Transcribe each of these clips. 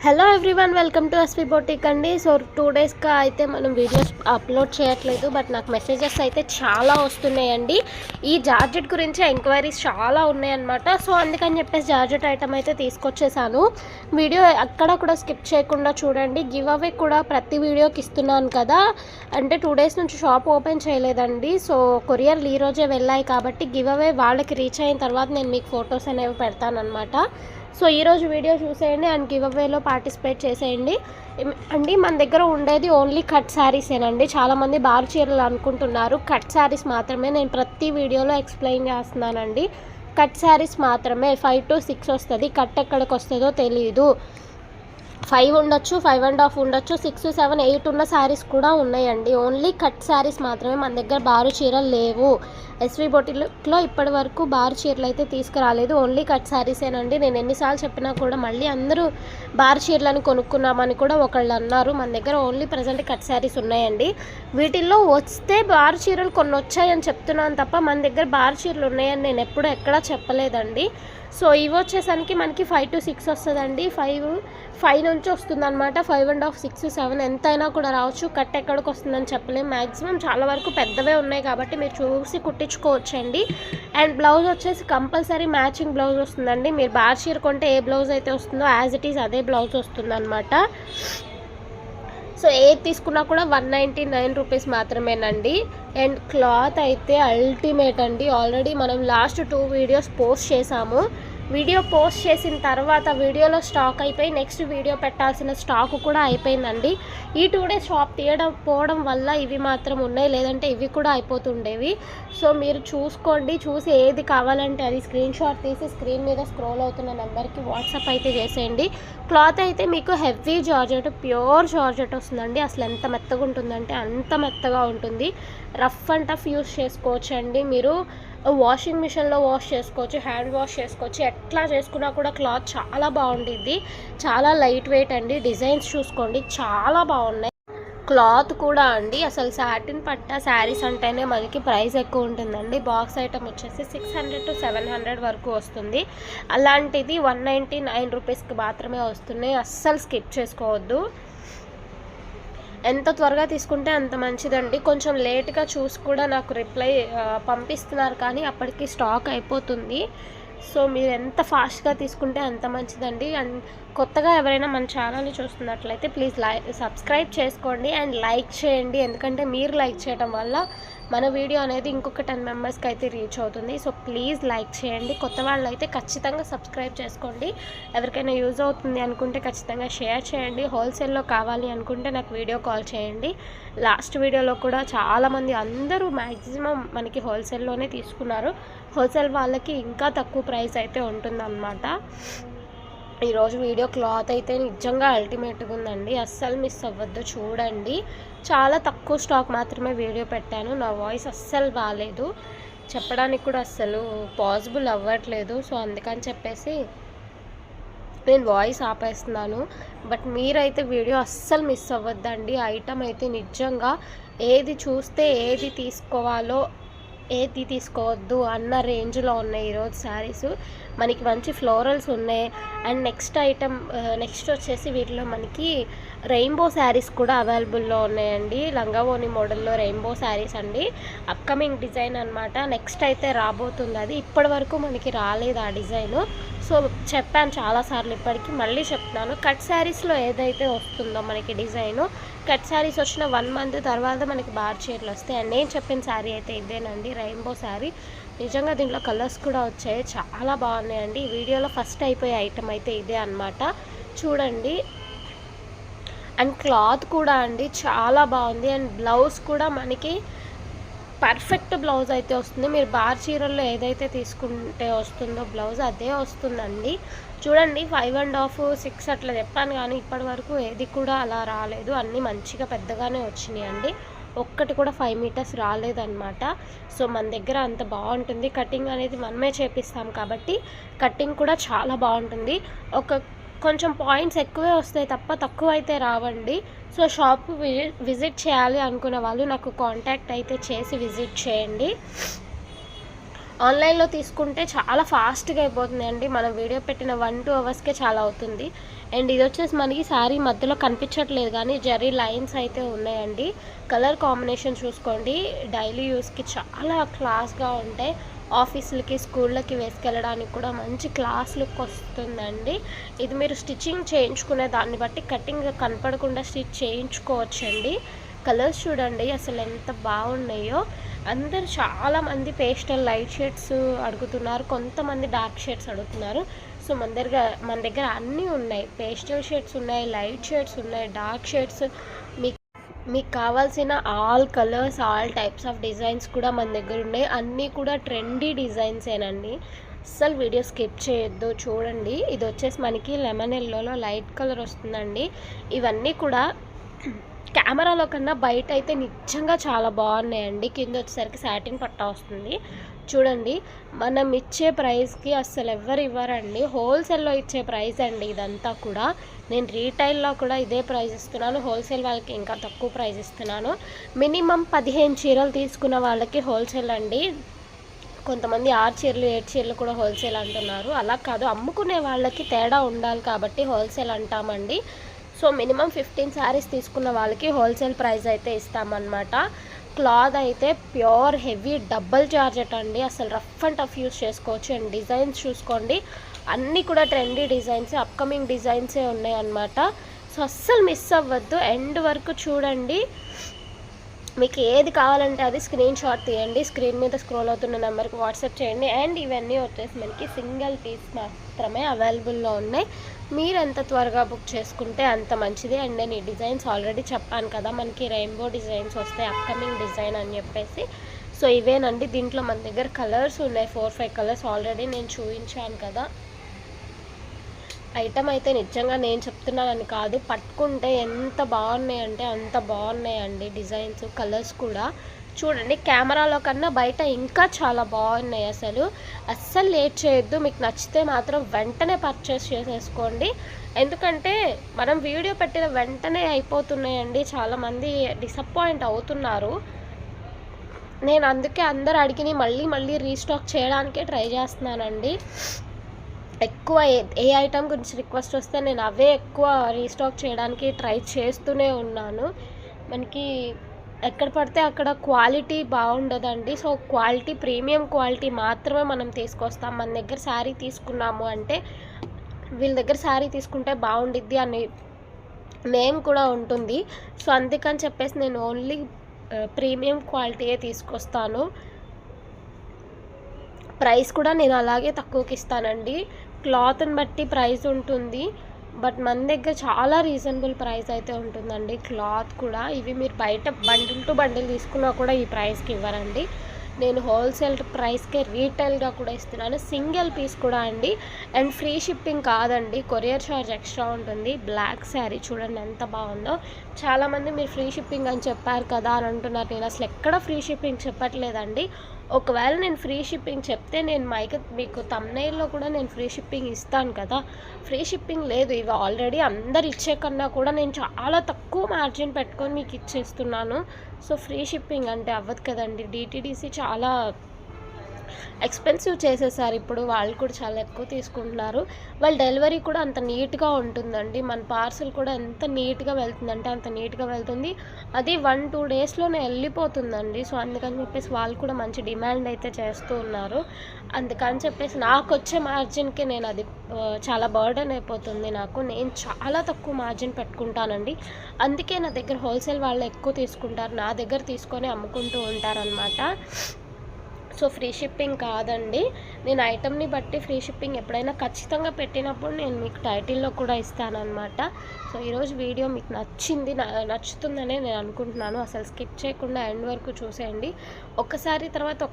Hello everyone, welcome to SV boutique అండి. So 2 డేస్గా అయితే మనం వీడియోస్ అప్లోడ్ చేయట్లేదు, బట్ నాకు మెసేజెస్ అయితే చాలా వస్తున్నాయండి. ఈ జార్జెట్ గురించి ఎంక్వైరీస్ చాలా ఉన్నాయన్నమాట. సో అందుకని చెప్పేసి జార్జెట్ ఐటమ్ అయితే తీసుకొచ్చేసాను. వీడియో అక్కడ కూడా స్కిప్ చేయకుండా చూడండి. గివ్ అవే కూడా ప్రతి వీడియోకి ఇస్తున్నాను కదా, అంటే 2 డేస్ నుంచి షాప్ ఓపెన్ చేయలేదండి. సో కొరియర్లు ఈరోజే వెళ్ళాయి కాబట్టి గివ్ అవే వాళ్ళకి రీచ్ అయిన తర్వాత నేను మీకు ఫొటోస్ అనేవి పెడతానమాట. సో ఈరోజు వీడియో చూసేయండి అండ్ గివ్ అవేలో పార్టిసిపేట్ చేసేయండి అండి. మన దగ్గర ఉండేది ఓన్లీ కట్ శారీసేనండి. చాలామంది బార్ చీరలు అనుకుంటున్నారు, కట్ శారీస్ మాత్రమే. నేను ప్రతి వీడియోలో ఎక్స్ప్లెయిన్ చేస్తున్నానండి. కట్ శారీస్ మాత్రమే 5 to 6 వస్తుంది. కట్ ఎక్కడికి వస్తుందో తెలియదు. 5 ఉండొచ్చు, 5.5 ఉండొచ్చు, 6, 7, 8 ఉన్న శారీస్ కూడా ఉన్నాయండి. ఓన్లీ కట్ శారీస్ మాత్రమే. మన దగ్గర బారు చీరలు లేవు. ఎస్వి బొటిక్లో ఇప్పటి వరకు బారు చీరలు అయితే తీసుకురాలేదు. ఓన్లీ కట్ శారీసేనండి. నేను ఎన్నిసార్లు చెప్పినా కూడా మళ్ళీ అందరూ బారు చీరలను కొనుక్కున్నామని కూడా ఒకళ్ళు అన్నారు. మన దగ్గర ఓన్లీ ప్రజెంట్ కట్ శారీస్ ఉన్నాయండి. వీటిల్లో వస్తే బారు చీరలు కొన్ని వచ్చాయని చెప్తున్నాను తప్ప మన దగ్గర బారు చీరలు ఉన్నాయని నేను ఎప్పుడు ఎక్కడా చెప్పలేదండి. సో ఇవి వచ్చేసరికి మనకి 5 to 6 వస్తుందండి. 5 నుంచి వస్తుందన్నమాట. 5.5, 6, 7 ఎంతైనా కూడా రావచ్చు. కట్ ఎక్కడికి వస్తుందని చెప్పలేము. మ్యాక్సిమం చాలా వరకు పెద్దవే ఉన్నాయి కాబట్టి మీరు చూసి కుట్టించుకోవచ్చండి. అండ్ బ్లౌజ్ వచ్చేసి కంపల్సరీ మ్యాచింగ్ బ్లౌజ్ వస్తుందండి. మీరు బార్ చీర కొంటే ఏ బ్లౌజ్ అయితే వస్తుందో యాజ్ ఇట్ ఈజ్ అదే బ్లౌజ్ వస్తుందన్నమాట. సో ఏది తీసుకున్నా కూడా 199 రూపీస్ మాత్రమేనండి. అండ్ క్లాత్ అయితే అల్టిమేట్ అండి. ఆల్రెడీ మనం లాస్ట్ 2 వీడియోస్ పోస్ట్ చేసాము. వీడియో పోస్ట్ చేసిన తర్వాత వీడియోలో స్టాక్ అయిపోయి నెక్స్ట్ వీడియో పెట్టాల్సిన స్టాక్ కూడా అయిపోయిందండి. ఈ 2 డేస్ షాప్ పోవడం వల్ల ఇవి మాత్రం ఉన్నాయి, లేదంటే ఇవి కూడా అయిపోతుండేవి. సో మీరు చూసుకోండి, చూసి ఏది కావాలంటే అది స్క్రీన్ షాట్ తీసి స్క్రీన్ మీద స్క్రోల్ అవుతున్న నెంబర్కి వాట్సాప్ అయితే చేసేయండి. క్లాత్ అయితే మీకు హెవీ జార్జెట్, ప్యూర్ జార్జెట్ వస్తుందండి. అసలు ఎంత మెత్తగా ఉంటుందంటే అంత మెత్తగా ఉంటుంది. రఫ్ అండ్ టఫ్ యూస్ చేసుకోవచ్చు అండి. మీరు వాషింగ్ మిషన్లో వాష్ చేసుకోవచ్చు, హ్యాండ్ వాష్ చేసుకోవచ్చు, ఎట్లా చేసుకున్నా కూడా క్లాత్ చాలా బాగుంటుంది. చాలా లైట్ వెయిట్ అండి. డిజైన్స్ చూసుకోండి, చాలా బాగున్నాయి. క్లాత్ కూడా అండి అసలు సాటిన్ పట్ట శారీస్ అంటేనే మనకి ప్రైస్ ఎక్కువ ఉంటుందండి. బాక్స్ ఐటమ్ వచ్చేసి 600 to 700 వరకు వస్తుంది. అలాంటిది 199 రూపీస్కి మాత్రమే వస్తున్నాయి. అస్సలు స్కిప్ చేసుకోవద్దు. ఎంత త్వరగా తీసుకుంటే అంత మంచిదండి. కొంచెం లేట్గా చూసి కూడా నాకు రిప్లై పంపిస్తున్నారు, కానీ అప్పటికి స్టాక్ అయిపోతుంది. సో మీరు ఎంత ఫాస్ట్గా తీసుకుంటే అంత మంచిదండి. అండ్ కొత్తగా ఎవరైనా మన ఛానల్ని చూస్తున్నట్లయితే ప్లీజ్ సబ్స్క్రైబ్ చేసుకోండి అండ్ లైక్ చేయండి. ఎందుకంటే మీరు లైక్ చేయడం వల్ల మన వీడియో అనేది ఇంకొక 10 మెంబర్స్కి అయితే రీచ్ అవుతుంది. సో ప్లీజ్ లైక్ చేయండి. కొత్త వాళ్ళు అయితే ఖచ్చితంగా సబ్స్క్రైబ్ చేసుకోండి. ఎవరికైనా యూజ్ అవుతుంది అనుకుంటే ఖచ్చితంగా షేర్ చేయండి. హోల్సేల్లో కావాలి అనుకుంటే నాకు వీడియో కాల్ చేయండి. లాస్ట్ వీడియోలో కూడా చాలామంది అందరూ మ్యాక్సిమం మనకి హోల్సేల్లోనే తీసుకున్నారు. హోల్సేల్ వాళ్ళకి ఇంకా తక్కువ ప్రైస్ అయితే ఉంటుందన్నమాట. ఈరోజు వీడియో క్లాత్ అయితే నిజంగా అల్టిమేట్గా ఉందండి. అస్సలు మిస్ అవ్వద్దు, చూడండి. చాలా తక్కువ స్టాక్ మాత్రమే వీడియో పెట్టాను. నా వాయిస్ అస్సలు బాగాలేదు, చెప్పడానికి కూడా అస్సలు పాసిబుల్ అవ్వట్లేదు. సో అందుకని చెప్పేసి నేను వాయిస్ ఆపేస్తున్నాను. బట్ మీరైతే వీడియో అస్సలు మిస్ అవ్వద్దండి. ఐటమ్ అయితే నిజంగా ఏది చూస్తే ఏది తీసుకోవాలో ఏది తీసుకోవద్దు అన్న రేంజ్లో ఉన్నాయి ఈరోజు శారీస్. మనకి మంచి ఫ్లోరల్స్ ఉన్నాయి. అండ్ నెక్స్ట్ వచ్చేసి వీటిలో మనకి రెయిన్బో శారీస్ కూడా అవైలబుల్లో ఉన్నాయండి. లంగావోని మోడల్లో రెయిన్బో శారీస్ అండి. అప్కమింగ్ డిజైన్ అనమాట. నెక్స్ట్ అయితే రాబోతుంది. అది ఇప్పటి వరకు మనకి రాలేదు ఆ డిజైను. సో చెప్పాను చాలాసార్లు, ఇప్పటికీ మళ్ళీ చెప్తున్నాను. కట్ శారీస్లో ఏదైతే వస్తుందో మనకి డిజైను, కట్ శారీస్ వచ్చిన 1 month తర్వాత మనకి బార్ చీరలు వస్తాయి. అండ్ నేను చెప్పిన శారీ అయితే ఇదేనండి, రెయిన్బో శారీ. నిజంగా దీంట్లో కలర్స్ కూడా వచ్చాయి, చాలా బాగున్నాయండి. ఈ వీడియోలో ఫస్ట్ అయిపోయే ఐటమ్ అయితే ఇదే అనమాట. చూడండి. అండ్ క్లాత్ కూడా అండి చాలా బాగుంది. అండ్ బ్లౌజ్ కూడా మనకి పర్ఫెక్ట్ బ్లౌజ్ అయితే వస్తుంది. మీరు బార్ చీరల్లో ఏదైతే తీసుకుంటే వస్తుందో బ్లౌజ్ అదే వస్తుందండి. చూడండి, 5.5, 6 అట్లా చెప్పాను, కానీ ఇప్పటి వరకు ఏది కూడా అలా రాలేదు. అన్నీ మంచిగా పెద్దగానే వచ్చినాయి అండి. ఒక్కటి కూడా 5 meters రాలేదన్నమాట. సో మన దగ్గర అంత బాగుంటుంది. కటింగ్ అనేది మనమే చేపిస్తాం కాబట్టి కటింగ్ కూడా చాలా బాగుంటుంది. కొంచెం పాయింట్స్ ఎక్కువే వస్తాయి తప్ప తక్కువ అయితే రావండి. సో షాప్ విజిట్ చేయాలి అనుకునే వాళ్ళు నాకు కాంటాక్ట్ అయితే చేసి విజిట్ చేయండి. ఆన్లైన్లో తీసుకుంటే చాలా ఫాస్ట్గా అయిపోతుంది అండి. మనం వీడియో పెట్టిన 1-2 అవర్స్కే చాలా అవుతుంది. అండ్ ఇది వచ్చేసి మనకి శారీ మధ్యలో కనిపించట్లేదు కానీ జరీ లైన్స్ అయితే ఉన్నాయండి. కలర్ కాంబినేషన్ చూసుకోండి, డైలీ యూస్కి చాలా క్లాస్గా ఉంటాయి. ఆఫీసులకి స్కూళ్ళకి వేసుకెళ్ళడానికి కూడా మంచి క్లాస్ లుక్ వస్తుందండి. ఇది మీరు స్టిచ్చింగ్ చేయించుకునే దాన్ని బట్టి కటింగ్ కనపడకుండా స్టిచ్ చేయించుకోవచ్చండి. కలర్స్ చూడండి అసలు ఎంత బాగున్నాయో. అందరు చాలామంది పేస్టల్ లైట్ షేడ్స్ అడుగుతున్నారు, కొంతమంది డార్క్ షేడ్స్ అడుగుతున్నారు. సో మన దగ్గర అన్నీ ఉన్నాయి. పేస్టల్ షేడ్స్ ఉన్నాయి, లైట్ షేడ్స్ ఉన్నాయి, డార్క్ షేడ్స్, మీకు కావాల్సిన all colours, all types of designs కూడా మన దగ్గర ఉన్నాయి. అన్నీ కూడా ట్రెండీ డిజైన్సేనండి. అస్సలు వీడియో స్కిప్ చేయొద్దు, చూడండి. ఇది వచ్చేసి మనకి లెమన్ ఎల్లోలో లైట్ కలర్ వస్తుందండి. ఇవన్నీ కూడా కెమెరాలో కన్నా బయట అయితే నిజంగా చాలా బాగున్నాయండి. కింద వచ్చేసరికి సాటిన్ పట్టా వస్తుంది. చూడండి, మనం ఇచ్చే ప్రైస్కి అస్సలు ఎవరు ఇవ్వరండి. హోల్సేల్లో ఇచ్చే ప్రైస్ అండి ఇదంతా కూడా. నేను రీటైల్లో కూడా ఇదే ప్రైస్ ఇస్తున్నాను, హోల్సేల్ వాళ్ళకి ఇంకా తక్కువ ప్రైస్ ఇస్తున్నాను. మినిమం 15 చీరలు తీసుకున్న వాళ్ళకి హోల్సేల్ అండి. కొంతమంది 6 చీరలు 7 చీరలు కూడా హోల్సేల్ అంటున్నారు. అలా కాదు, అమ్ముకునే వాళ్ళకి తేడా ఉండాలి కాబట్టి హోల్సేల్ అంటామండి. సో మినిమం 15 శారీస్ తీసుకున్న వాళ్ళకి హోల్సేల్ ప్రైస్ అయితే ఇస్తామన్నమాట. క్లాత్ అయితే ప్యూర్ హెవీ డబల్ జార్జెట్ అండి. అసలు రఫ్ అండ్ టఫ్ యూస్ చేసుకోవచ్చు. అండ్ డిజైన్స్ చూసుకోండి, అన్నీ కూడా ట్రెండీ డిజైన్స్, అప్కమింగ్ డిజైన్సే ఉన్నాయి అన్నమాట. సో అస్సలు మిస్ అవ్వద్దు, ఎండ్ వరకు చూడండి. మీకు ఏది కావాలంటే అది స్క్రీన్ షాట్ తీయండి, స్క్రీన్ మీద స్క్రోల్ అవుతున్న నెంబర్కి వాట్సాప్ చేయండి. అండ్ ఇవన్నీ వచ్చేసి మనకి సింగిల్ పీస్ మాత్రమే అవైలబుల్లో ఉన్నాయి. మీరు ఎంత త్వరగా బుక్ చేసుకుంటే అంత మంచిది. అండ్ నేను ఈ డిజైన్స్ ఆల్రెడీ చెప్పాను కదా, మనకి రెయిన్బో డిజైన్స్ వస్తాయి, అప్కమింగ్ డిజైన్ అని చెప్పేసి. సో ఇవేనండి. దీంట్లో మన దగ్గర కలర్స్ ఉన్నాయి, 4-5 కలర్స్ ఆల్రెడీ నేను చూపించాను కదా. ఐటమ్ అయితే నిజంగా నేను చెప్తున్నానని కాదు, పట్టుకుంటే ఎంత బాగున్నాయంటే అంత బాగున్నాయండి. డిజైన్స్, కలర్స్ కూడా చూడండి, కెమెరాలో కన్నా బయట ఇంకా చాలా బాగున్నాయి. అస్సలు లేట్ చేయొద్దు. మీకు నచ్చితే మాత్రం వెంటనే పర్చేస్ చేసేసుకోండి. ఎందుకంటే మనం వీడియో పెట్టిన వెంటనే అయిపోతున్నాయండి. చాలామంది డిసప్పాయింట్ అవుతున్నారు. నేను అందుకే అందరు అడిగిని మళ్ళీ రీస్టాక్ చేయడానికే ట్రై చేస్తున్నానండి. ఎక్కువ ఏ ఐటమ్ గురించి రిక్వెస్ట్ వస్తే నేను అవే ఎక్కువ రీస్టాక్ చేయడానికి ట్రై చేస్తూనే ఉన్నాను. మనకి ఎక్కడ పడితే అక్కడ క్వాలిటీ బాగుండదండి. సో క్వాలిటీ, ప్రీమియం క్వాలిటీ మాత్రమే మనం తీసుకొస్తాం. మన దగ్గర శారీ తీసుకున్నాము అంటే వీళ్ళ దగ్గర శారీ తీసుకుంటే బాగుండిద్ది అనే నేమ్ కూడా ఉంటుంది. సో అందుకని చెప్పేసి నేను ఓన్లీ ప్రీమియం క్వాలిటీయే తీసుకొస్తాను. ప్రైస్ కూడా నేను అలాగే తక్కువకి ఇస్తానండి. క్లాత్ని బట్టి ప్రైస్ ఉంటుంది, బట్ మన దగ్గర చాలా రీజనబుల్ ప్రైస్ అయితే ఉంటుందండి. క్లాత్ కూడా ఇవి మీరు బయట బండిల్ టు బండిల్ తీసుకున్నా కూడా ఈ ప్రైస్కి ఇవ్వరండి. నేను హోల్సేల్ ప్రైస్కే రీటైల్గా కూడా ఇస్తున్నాను, సింగిల్ పీస్ కూడా అండి. అండ్ ఫ్రీ షిప్పింగ్ కాదండి, కొరియర్ ఛార్జ్ ఎక్స్ట్రా ఉంటుంది. బ్లాక్ శారీ చూడండి ఎంత బాగుందో. చాలామంది మీరు ఫ్రీ షిప్పింగ్ అని చెప్పారు కదా అని అంటున్నారు. నేను అసలు ఎక్కడ ఫ్రీ షిప్పింగ్ చెప్పట్లేదండి. ఒకవేళ నేను ఫ్రీ షిప్పింగ్ చెప్తే నేను మీకు తమ్నైల్లో కూడా నేను ఫ్రీ షిప్పింగ్ ఇస్తాను కదా. ఫ్రీ షిప్పింగ్ లేదు. ఇవి ఆల్రెడీ అందరు ఇచ్చే కన్నా కూడా నేను చాలా తక్కువ మార్జిన్ పెట్టుకొని మీకు ఇచ్చేస్తున్నాను. సో ఫ్రీ షిప్పింగ్ అంటే అవ్వదు కదండి. డిటీడీసీ చాలా ఎక్స్పెన్సివ్ చేసేసారు ఇప్పుడు, వాళ్ళు కూడా చాలా ఎక్కువ తీసుకుంటున్నారు. వాళ్ళ డెలివరీ కూడా అంత నీట్గా ఉంటుందండి. మన పార్సల్ కూడా ఎంత నీట్గా వెళ్తుందంటే అంత నీట్గా వెళ్తుంది. అది 1-2 డేస్లోనే వెళ్ళిపోతుందండి. సో అందుకని చెప్పేసి వాళ్ళు కూడా మంచి డిమాండ్ అయితే చేస్తూ ఉన్నారు. అందుకని చెప్పేసి నాకు వచ్చే మార్జిన్కి నేను అది చాలా బర్డెన్ అయిపోతుంది నాకు. నేను చాలా తక్కువ మార్జిన్ పెట్టుకుంటానండి. అందుకే నా దగ్గర హోల్సేల్ వాళ్ళు ఎక్కువ తీసుకుంటారు, నా దగ్గర తీసుకొని అమ్ముకుంటూ ఉంటారనమాట. సో ఫ్రీ షిప్పింగ్ కాదండి. నేను ఐటమ్ని బట్టి ఫ్రీ షిప్పింగ్ ఎప్పుడైనా ఖచ్చితంగా పెట్టినప్పుడు నేను మీకు టైటిల్లో కూడా ఇస్తానన్నమాట. సో ఈరోజు వీడియో మీకు నచ్చుతుందనే నేను అనుకుంటున్నాను. అసలు స్కిప్ చేయకుండా ఎండ్ వరకు చూసేయండి. ఒకసారి తర్వాత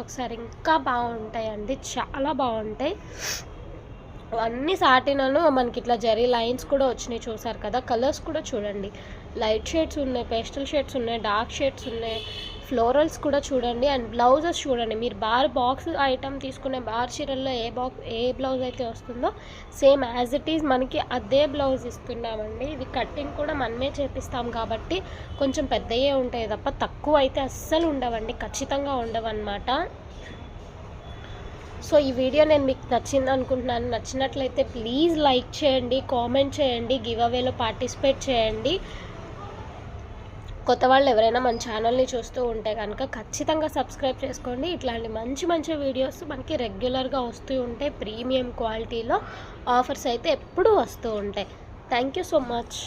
ఒకసారి ఇంకా బాగుంటాయండి, చాలా బాగుంటాయి. అన్ని సాటినను మనకి ఇట్లా జరీ లైన్స్ కూడా వచ్చినాయి, చూసారు కదా. కలర్స్ కూడా చూడండి, లైట్ షేడ్స్ ఉన్నాయి, పేస్టల్ షేడ్స్ ఉన్నాయి, డార్క్ షేడ్స్ ఉన్నాయి, ఫ్లోరల్స్ కూడా చూడండి. అండ్ బ్లౌజెస్ చూడండి, మీరు బాక్స్ ఐటమ్ తీసుకునే బార్ చీరల్లో ఏ బ్లౌజ్ అయితే వస్తుందో సేమ్ యాజ్ ఇట్ ఈజ్ మనకి అదే బ్లౌజ్ ఇస్తున్నామండి. ఇది కటింగ్ కూడా మనమే చేపిస్తాం కాబట్టి కొంచెం పెద్దయే ఉంటాయి తప్ప తక్కువ అయితే అస్సలు ఉండవండి, ఖచ్చితంగా ఉండవన్నమాట. సో ఈ వీడియో నేను మీకు నచ్చింది అనుకుంటున్నాను. నచ్చినట్లయితే ప్లీజ్ లైక్ చేయండి, కామెంట్ చేయండి, గివ్ అవేలో పార్టిసిపేట్ చేయండి. కొత్త వాళ్ళు ఎవరైనా మన ఛానల్ని చూస్తూ ఉంటే కనుక ఖచ్చితంగా సబ్స్క్రైబ్ చేసుకోండి. ఇట్లాంటి మంచి మంచి వీడియోస్ మనకి రెగ్యులర్గా వస్తూ ఉంటాయి. ప్రీమియం క్వాలిటీలో ఆఫర్స్ అయితే ఎప్పుడూ వస్తూ ఉంటాయి. Thank you so much.